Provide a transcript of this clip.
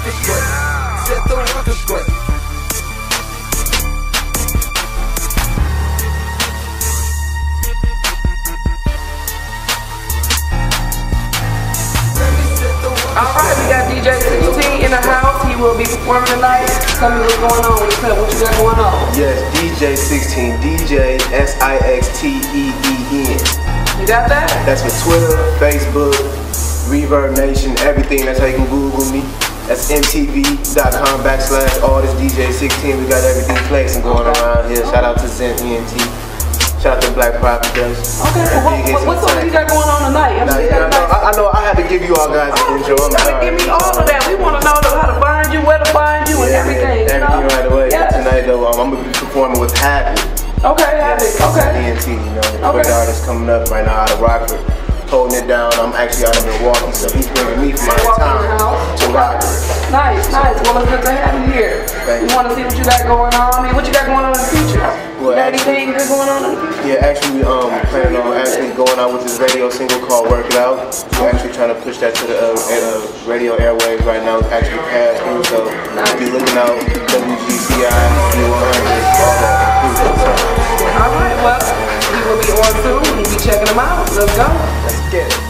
record straight. Set the record straight. Alright, we got DJ 16 in the house. He will be performing tonight. Tell me what's going on. What you got going on? Yes, DJ 16. DJ SIXTEEN. You got that? That's for Twitter, Facebook, Reverb Nation, everything. That's how you can Google me. That's mtv.com/all this DJ 16. We got everything flexing going around here. Shout out to Zen ENT. Shout out to Black Prophet. Okay, what song you got going on tonight? I know I had to give you all guys an intro. I'm sorry. Give me all of that. We want to know how to find you, where to find you, and everything. Everything right away. Yeah. Tonight though, I'm going to be performing with Havoc. Okay, Havoc. Okay. ENT, you know, the artist coming up right now out of Rockford. Holding it down. I'm actually out of Milwaukee, so he's bringing me from my town to Rockford. Nice, nice. Well, it's good to have you here. We want to see what you got going on. I mean, what you got going on in the future? Well, you got anything good going on in the future? Yeah, actually, we planning on actually going out with this radio single called Work It Out. We're actually trying to push that to the radio airwaves right now. It's actually passed through, so be looking out. WGCI, D100, all that. All right, well, we will be on soon. We'll be checking them out. Let's go. Let's get it.